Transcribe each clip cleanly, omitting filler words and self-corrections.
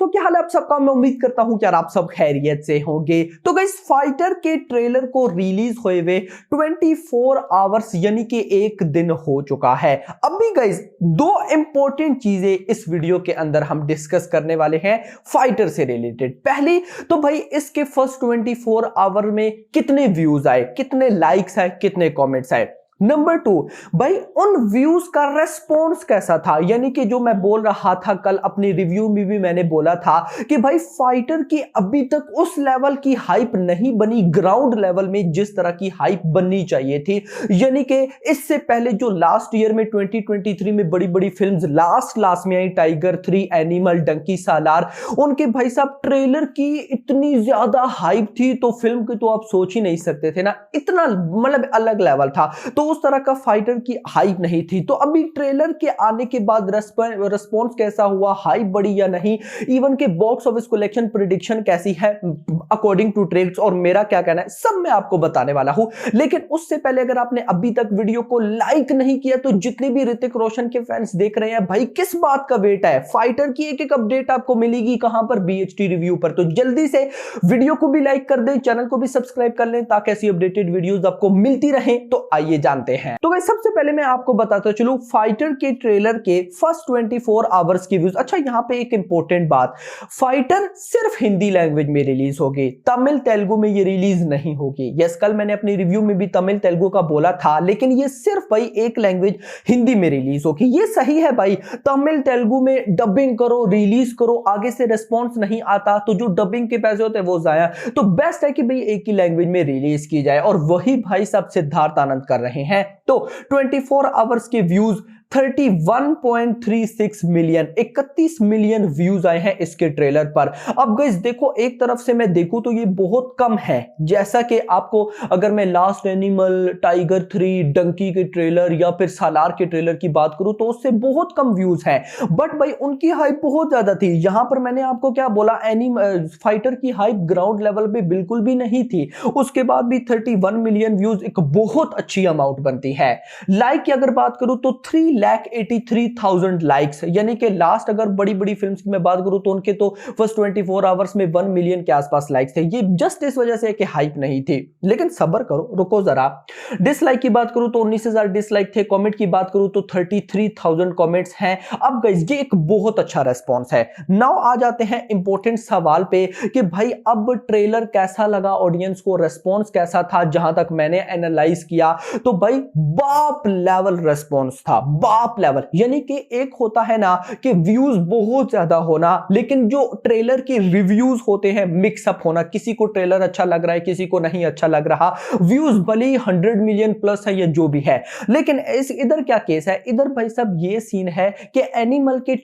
दोस्तों, क्या हाल है आप सबका। मैं उम्मीद करता हूं कि यार आप सब खैरियत से होंगे। तो गाइस, फाइटर के ट्रेलर को रिलीज हुए हुए 24 आवर्स यानी कि एक दिन हो चुका है। अभी गाइस, दो इंपॉर्टेंट चीजें इस वीडियो के अंदर हम डिस्कस करने वाले हैं फाइटर से रिलेटेड। पहली तो भाई, इसके फर्स्ट 24 आवर में कितने व्यूज आए, कितने लाइक्स आए, कितने कॉमेंट्स आए। नंबर 2, भाई उन व्यूज का रेस्पॉन्स कैसा था। यानी कि जो मैं बोल रहा था कल अपनी रिव्यू में भी मैंने बोला था कि भाई फाइटर की अभी तक उस लेवल की हाइप नहीं बनी, ग्राउंड लेवल में जिस तरह की हाइप बननी चाहिए थी। यानी कि इससे पहले जो लास्ट ईयर में 2023 में बड़ी बड़ी फिल्म्स लास्ट में आई, टाइगर 3, एनिमल, डंकी सालार, उनके भाई साहब ट्रेलर की इतनी ज्यादा हाइप थी तो फिल्म की तो आप सोच ही नहीं सकते थे ना, इतना मतलब अलग लेवल था। तो उस तरह का फाइटर की हाइप नहीं थी। तो अभी ट्रेलर के आने के बाद रिस्पॉन्स कैसा हुआ, हाइप बढ़ी या नहीं, इवन के बॉक्स ऑफिस कलेक्शन प्रेडिक्शन कैसी है अकॉर्डिंग टू ट्रेड्स, और मेरा क्या कहना है, सब मैं आपको बताने वाला हूं। लेकिन उससे पहले अगर आपने अभी तक वीडियो को लाइक नहीं किया तो जितने भी ऋतिक रोशन के फैंस देख रहे हैं, भाई किस बात का वेट है। फाइटर की एक एक अपडेट आपको मिलेगी कहां पर, BHT रिव्यू पर। तो जल्दी से वीडियो को भी लाइक कर दें, चैनल को भी सब्सक्राइब कर लें ताकि ऐसी अपडेटेड वीडियोस आपको मिलती रहे। तो आइए जानते हैं। तो गाइस, सबसे पहले मैं आपको बताता चलूं फाइटर के ट्रेलर के फर्स्ट 24 आवर्स की व्यूज। अच्छा, यहां पे एक इंपॉर्टेंट बात, फाइटर सिर्फ हिंदी लैंग्वेज में रिलीज होगी, तमिल तेलुगु में ये रिलीज नहीं होगी। यस, कल मैंने अपनी रिव्यू में भी तमिल तेलुगु का बोला था, लेकिन ये सिर्फ भाई एक लैंग्वेज हिंदी में रिलीज होगी। ये सही है भाई, तमिल तेलुगु में डबिंग करो, रिलीज करो, आगे से रिस्पॉन्स नहीं आता तो जो डबिंग के पैसे होते हैं वो जाया। तो बेस्ट है कि भाई एक ही लैंग्वेज में रिलीज की जाए, और वही भाई सब सिद्धार्थ आनंद कर रहे हैं। तो 24 आवर्स के व्यूज 31.36 मिलियन, 31 मिलियन व्यूज आए हैं इसके ट्रेलर पर। अब गाइस देखो, एक तरफ से मैं देखूं तो ये बहुत कम है। जैसा कि आपको अगर मैं लास्ट एनिमल, टाइगर 3, डंकी के ट्रेलर या फिर सालार के ट्रेलर की बात करूं तो उससे बहुत कम व्यूज है, बट भाई उनकी हाइप बहुत ज्यादा थी। यहां पर मैंने आपको क्या बोला, फाइटर की हाइप ग्राउंड लेवल पे बिल्कुल भी नहीं थी। उसके बाद भी 31 मिलियन व्यूज एक बहुत अच्छी अमाउंट बनती है। लाइक की अगर बात करूं तो 3,83,000 लाइक्स, यानी कि लास्ट अगर बड़ी बड़ी फिल्म्स की मैं बात करूं तो उनके तो फर्स्ट 24 आवर्स में 1 मिलियन के आसपास लाइक्स थे। ये जस्ट इस वजह से कि हाइप नहीं थी। लेकिन सब्र करो, रुको जरा। डिसलाइक की बात करूं तो 19,000 डिसलाइक थे। कमेंट की बात करूं तो 33,000 कमेंट्स हैं। अब गाइस, ये एक बहुत अच्छा रेस्पॉन्स है। नाउ आ जाते हैं इंपॉर्टेंट सवाल पे कि भाई अब ट्रेलर कैसा लगा ऑडियंस को, रेस्पॉन्स कैसा था। जहां तक मैंने एनालाइज किया तो भाई बाप लेवल रेस्पॉन्स था, बाप लेवल। यानी कि एक होता है ना कि व्यूज बहुत ज्यादा होना, लेकिन जो ट्रेलर के रिव्यूज होते हैं मिक्सअप होना, किसी को ट्रेलर अच्छा लग रहा है, किसी को नहीं अच्छा लग रहा। व्यूज भले 100 मिलियन प्लस है या जो भी है, लेकिन इधर क्या केस है, इधर भाई साहब ये सीन है कि एनिमल के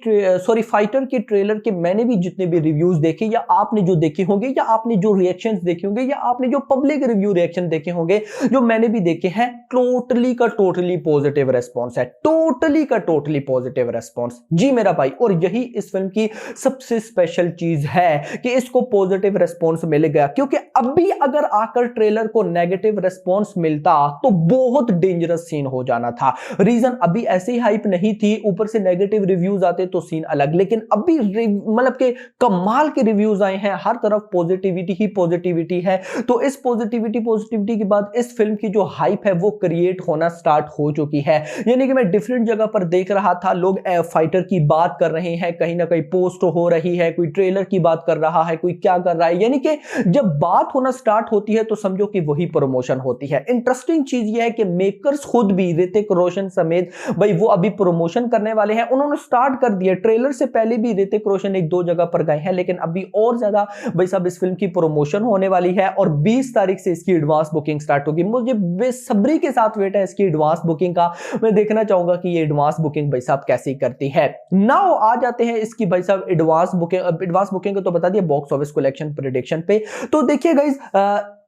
फाइटर के ट्रेलर के मैंने भी जितने भी रिव्यूज देखे, या आपने जो देखे होंगे, या आपने जो रिएक्शंस देखे होंगे, या आपने जो पब्लिक रिव्यू रिएक्शन देखे होंगे, जो मैंने भी देखे हैं, टोटली का टोटली पॉजिटिव रेस्पॉन्स है। टोटली का टोटली पॉजिटिव रेस्पॉन्स जी मेरा भाई। और यही इस फिल्म की सबसे स्पेशल चीज है कि इसको पॉजिटिव रेस्पॉन्स मिल गया, क्योंकि अभी अगर आकर ट्रेलर को नेगेटिव रेस्पॉन्स मिलता तो बहुत डेंजरस सीन हो जाना था। रीजन, अभी ऐसी हाइप नहीं थी, ऊपर से नेगेटिव रिव्यूज आते तो सीन अलग। लेकिन अभी मतलब के कमाल के रिव्यूज आए हैं, हर तरफ पॉजिटिविटी ही पॉजिटिविटी है। तो इस पॉजिटिविटी के बाद इस फिल्म की जो हाइप है वो क्रिएट होना स्टार्ट हो चुकी है। यानी कि मैं डिफरेंट जगह पर देख रहा था, लोग फाइटर की बात कर रहे हैं, कहीं ना कहीं पोस्ट हो रही है, कोई ट्रेलर की बात कर रहा है, कोई क्या कर रहा है। यानी कि जब बात होना स्टार्ट होती है तो समझो कि वही प्रमोशन होती है। इंटरेस्टिंग चीज यह है कि मेकर्स खुद भी, ऋतिक रोशन समेत, भाई वो अभी प्रमोशन करने वाले हैं। उन्होंने स्टार्ट कर दिया, ट्रेलर से पहले भी ऋतिक रोशन 1-2 जगह पर गए हैं, लेकिन अभी और ज्यादा भाई साहब इस फिल्म की प्रमोशन होने वाली है, और 20 तारीख से इसकी एडवांस बुकिंग स्टार्ट होगी। मुझे बेसब्री के साथ वेट है इसकी एडवांस बुकिंग का। मैं देखना चाहूंगा कि ये एडवांस बुकिंग भाई साहब कैसी करती है। नाउ आ जाते हैं इसकी भाई साहब एडवांस बुकिंग। तो बता दिया बॉक्स ऑफिस कलेक्शन प्रेडिक्शन पे। तो देखिए गाइस,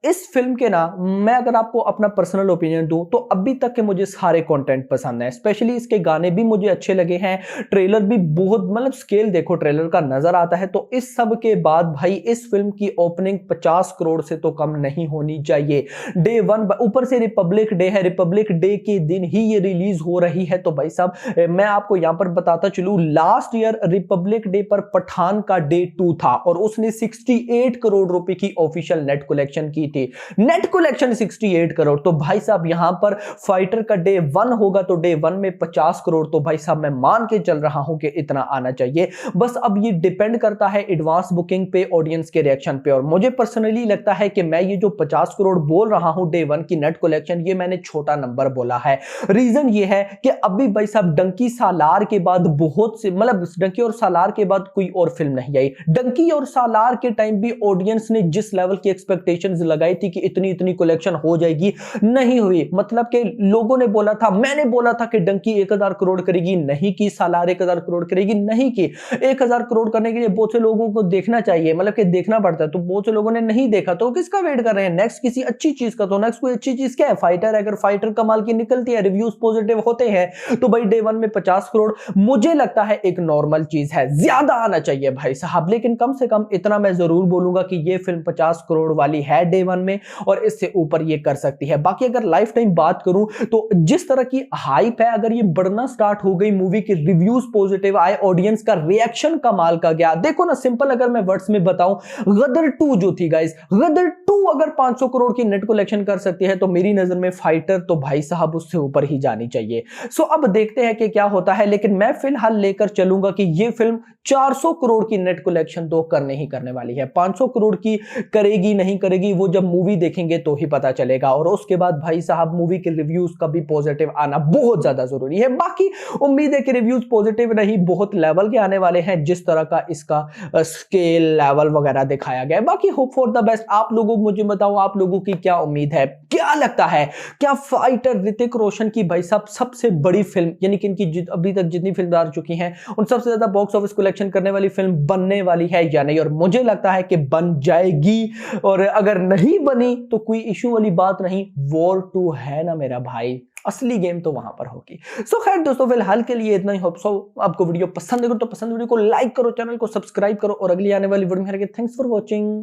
इस फिल्म के ना, मैं अगर आपको अपना पर्सनल ओपिनियन दूं तो अभी तक के मुझे सारे कंटेंट पसंद है, स्पेशली इसके गाने भी मुझे अच्छे लगे हैं, ट्रेलर भी बहुत, मतलब स्केल देखो ट्रेलर का नजर आता है। तो इस सब के बाद भाई इस फिल्म की ओपनिंग 50 करोड़ से तो कम नहीं होनी चाहिए। डे वन, ऊपर से रिपब्लिक डे है, रिपब्लिक डे के दिन ही ये रिलीज हो रही है। तो भाई साहब मैं आपको यहां पर बताता चलूं, लास्ट ईयर रिपब्लिक डे पर पठान का डे 2 था और उसने 68 करोड़ रुपए की ऑफिशियल नेट कलेक्शन की थी। Net collection 68 crore. तो भाई साहब यहां पर फाइटर का डे 1 होगा तो डे 1 में 50 करोड़। तो भाई साहब मैं मान के चल रहा हूं कि इतना आना चाहिए। बस अब ये डिपेंड करता है एडवांस बुकिंग पे, ऑडियंस के रिएक्शन पे। और मुझे पर्सनली लगता है कि मैं ये जो 50 करोड़ बोल रहा हूं डे 1 की नेट कलेक्शन, ये मैंने छोटा नंबर बोला है। रीजन ये है कि अभी भाई साहब डंकी सालार के बाद बहुत से, मतलब डंकी और सालार के बाद कोई और फिल्म नहीं आई। डंकी और सालार के टाइम भी ऑडियंस ने जिस लेवल की एक्सपेक्टेशंस लगाई थी कि इतनी इतनी कलेक्शन हो जाएगी, नहीं हुई। मतलब कि लोगों ने बोला था, मैंने बोला था कि डंकी 1000 करोड़ करेगी, नहीं की। सालार 1000 करोड़ करेगी, नहीं की। 1000 करोड़ करने के लिए बहुत से लोगों को देखना चाहिए, मतलब कि देखना पड़ता है। तो बहुत से लोगों ने नहीं देखा, तो किसका वेट कर रहे हैं नेक्स्ट, किसी अच्छी चीज का। तो नेक्स्ट कोई अच्छी चीज क्या है? फाइटर। अगर फाइटर कमाल की निकलती है, रिव्यूज पॉजिटिव होते हैं, तो भाई डे 1 में 50 करोड़ मुझे लगता है एक नॉर्मल चीज है। ज्यादा आना चाहिए भाई साहब, लेकिन कम से कम इतना मैं जरूर बोलूंगा कि ये फिल्म 50 करोड़ वाली है डे 1 में, और इससे ऊपर ये कर सकती है। बाकी अगर लाइफ टाइम बात करूं तो जिस तरह की हाइप है, अगर ये बढ़ना स्टार्ट हो गई, मूवी के रिव्यूज पॉजिटिव आए, ऑडियंस का रिएक्शन कमाल का गया। देखो ना, सिंपल अगर मैं वर्ड्स में बताऊं, गदर 2 जो थी गाइस, गदर 2 अगर 500 करोड़ की नेट कलेक्शन कर सकती है, तो मेरी नजर में फाइटर तो भाई साहब उससे ऊपर ही जानी चाहिए। सो अब देखते हैं कि क्या होता है, लेकिन मैं फिलहाल लेकर चलूंगा कि ये फिल्म 400 करोड़ की नेट कलेक्शन तो करने ही करने वाली है। 500 करोड़ की करेगी नहीं करेगी वो जब मूवी देखेंगे तो ही पता चलेगा। और उसके बाद भाई साहब मूवी के रिव्यूज का भी पॉजिटिव आना बहुत ज्यादा जरूरी है। बाकी उम्मीद है कि रिव्यूज पॉजिटिव नहीं, बहुत लेवल के आने वाले हैं, जिस तरह का इसका स्केल लेवल वगैरह दिखाया गया है। बाकी होप फॉर द बेस्ट। आप लोगों मुझे बताओ, आप लोगों की क्या उम्मीद है, क्या लगता है, क्या फाइटर ऋतिक रोशन की भाई साहब सबसे बड़ी फिल्म, यानी कि इनकी अभी तक जितनी फिल्म आ चुकी हैं उन सबसे ज्यादा बॉक्स ऑफिस कलेक्शन करने वाली फिल्म बनने वाली है या नहीं? और मुझे लगता है कि बन जाएगी, और अगर नहीं बनी तो कोई इशू वाली बात नहीं। वॉर 2 है ना मेरा भाई, असली गेम तो वहां पर होगी। सो खैर दोस्तों, फिलहाल के लिए इतना ही। होप सो आपको वीडियो पसंद है तो पसंद वीडियो को लाइक करो, चैनल को सब्सक्राइब करो, और अगली आने वाली वीडियो में थैंक्स फॉर वॉचिंग।